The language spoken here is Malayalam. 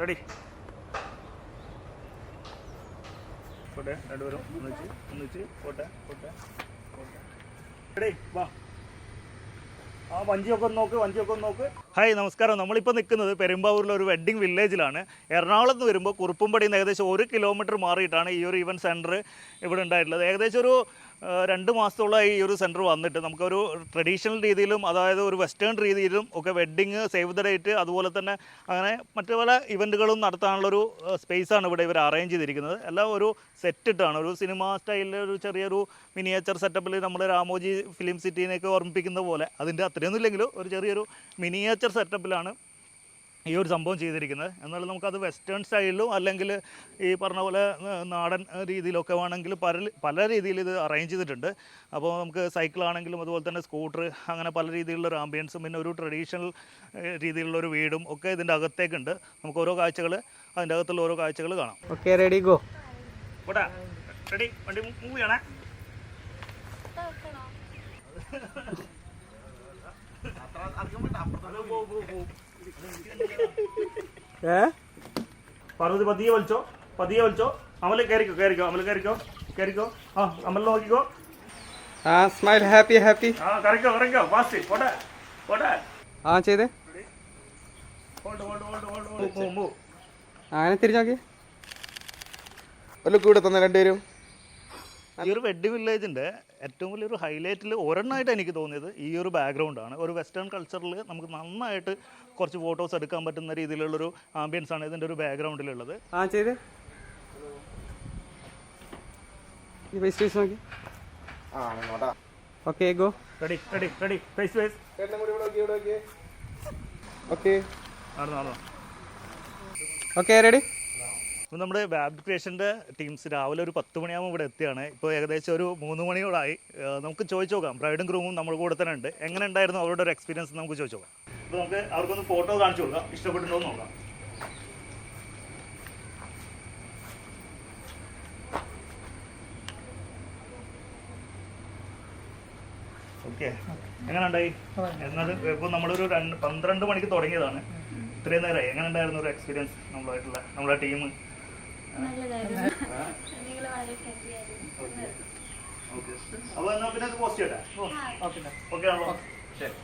റെഡി പോട്ടെ രണ്ടുപേരും ഒന്നിച്ച് പോട്ടെ റെഡി വാ ആ വഞ്ചിയൊക്കെ ഒന്ന് നോക്ക് ഹായ് നമസ്കാരം. നമ്മളിപ്പോൾ നിൽക്കുന്നത് പെരുമ്പാവൂരിലെ ഒരു വെഡ്ഡിംഗ് വില്ലേജിലാണ്. എറണാകുളത്ത് നിന്ന് വരുമ്പോൾ കുറുപ്പുംപടിയിൽ നിന്ന് ഏകദേശം 1 കിലോമീറ്റർ മാറിയിട്ടാണ് ഈ ഒരു ഇവൻറ്റ് സെൻറ്റർ ഇവിടെ ഉണ്ടായിട്ടുള്ളത്. ഏകദേശം ഒരു 2 മാസത്തോളമായി ഈ ഒരു സെൻറ്റർ വന്നിട്ട് നമുക്കൊരു ട്രഡീഷണൽ രീതിയിലും അതായത് ഒരു വെസ്റ്റേൺ രീതിയിലും ഒക്കെ വെഡ്ഡിങ്, സേവ് ദ ഡേറ്റ്, അതുപോലെ തന്നെ അങ്ങനെ മറ്റു പല ഇവൻറ്റുകളും നടത്താനുള്ളൊരു സ്പേസാണ് ഇവിടെ ഇവർ അറേഞ്ച് ചെയ്തിരിക്കുന്നത്. എല്ലാം ഒരു സെറ്റിട്ടാണ്, ഒരു സിനിമ സ്റ്റൈലിൽ ഒരു ചെറിയൊരു മിനിയേച്ചർ സെറ്റപ്പിൽ നമ്മൾ രാമോജി ഫിലിം സിറ്റീനെയൊക്കെ ഓർമ്മിപ്പിക്കുന്ന പോലെ, അതിൻ്റെ അത്രയൊന്നും ഇല്ലെങ്കിലും ഒരു ചെറിയൊരു മിനിയേച്ചർ സെറ്റപ്പിലാണ് ഈ ഒരു സംഭവം ചെയ്തിരിക്കുന്നത്. എന്നാലും നമുക്കത് വെസ്റ്റേൺ സ്റ്റൈലിലും അല്ലെങ്കിൽ ഈ പറഞ്ഞ പോലെ നാടൻ രീതിയിലൊക്കെ വേണമെങ്കിൽ പല രീതിയിൽ ഇത് അറേഞ്ച് ചെയ്തിട്ടുണ്ട്. അപ്പോൾ നമുക്ക് സൈക്കിളാണെങ്കിലും അതുപോലെ തന്നെ സ്കൂട്ടർ, അങ്ങനെ പല രീതിയിലുള്ളൊരു ആംബിയൻസും പിന്നെ ഒരു ട്രഡീഷണൽ രീതിയിലുള്ളൊരു വീടും ഒക്കെ ഇതിൻ്റെ അകത്തേക്കുണ്ട്. നമുക്ക് ഓരോ കാഴ്ചകൾ, അതിൻ്റെ അകത്തുള്ള ഓരോ കാഴ്ചകൾ കാണാം. Okay, ready go. പോട്ടെ, റെഡി, വണ്ടി മൂവ് ചെയ്യണേ. പാർവതി പതിയെ വലിച്ചോ. അമല് കയറിക്കോ. ആ അമൽ നോക്കിക്കോ. Smile, happy. ആ കറക്കോ ഫാസ്റ്റ്. പോട്ടെ. ആ ചെയ്തേ. മൂവ്. അങ്ങനെ തിരിഞ്ഞു നോക്കി. കൂടെ തന്നെ രണ്ടുപേരും. ഈ ഒരു വെഡ്ഡിംഗ് വില്ലേജിൻ്റെ ഏറ്റവും വലിയൊരു ഹൈലൈറ്റിൽ ഒരെണ്ണമായിട്ട് എനിക്ക് തോന്നിയത് ഈ ഒരു ബാക്ക്ഗ്രൗണ്ടാണ്. ഒരു വെസ്റ്റേൺ കൾച്ചറിൽ നമുക്ക് നന്നായിട്ട് കുറച്ച് ഫോട്ടോസ് എടുക്കാൻ പറ്റുന്ന രീതിയിലുള്ളൊരു ആംബിയൻസ് ആണ് ഇതിൻ്റെ ഒരു ബാക്ക്ഗ്രൗണ്ടിലുള്ളത്. ആ ചെയ്തേ. Okay go. Ready face. Okay ready. ഇപ്പോൾ നമ്മുടെ വാബ് ക്രിയേഷൻ്റെ ടീംസ് രാവിലെ ഒരു 10 മണിയാകുമ്പോൾ ഇവിടെ എത്തിയാണ്. ഇപ്പോൾ ഏകദേശം ഒരു 3 മണിയോടായി. നമുക്ക് ചോദിച്ചു നോക്കാം, ബ്രൈഡും ഗ്രൂമും നമ്മുടെ കൂടെ തന്നെ ഉണ്ട്. എങ്ങനെ ഉണ്ടായിരുന്നു അവരുടെ ഒരു എക്സ്പീരിയൻസ് നമുക്ക് ചോദിച്ചു നോക്കാം. അപ്പോൾ നമുക്ക് അവർക്കൊന്ന് ഫോട്ടോ കാണിച്ചു കൊടുക്കാം, ഇഷ്ടപ്പെട്ടിട്ടുണ്ടോ എന്ന് നോക്കാം. ഓക്കെ, എങ്ങനെ ഉണ്ടായി? എന്നത് ഇപ്പോൾ നമ്മളൊരു 12 മണിക്ക് തുടങ്ങിയതാണ്, ഇത്രയും നേരമായി. എങ്ങനെ ഉണ്ടായിരുന്നു ഒരു എക്സ്പീരിയൻസ് നമ്മുടെ ടീം? അപ്പോൾ എന്നാൽ പിന്നെ പോസ്റ്റ് ചെയ്യട്ടെ. ഓക്കെ ആണല്ലോ, ശരി.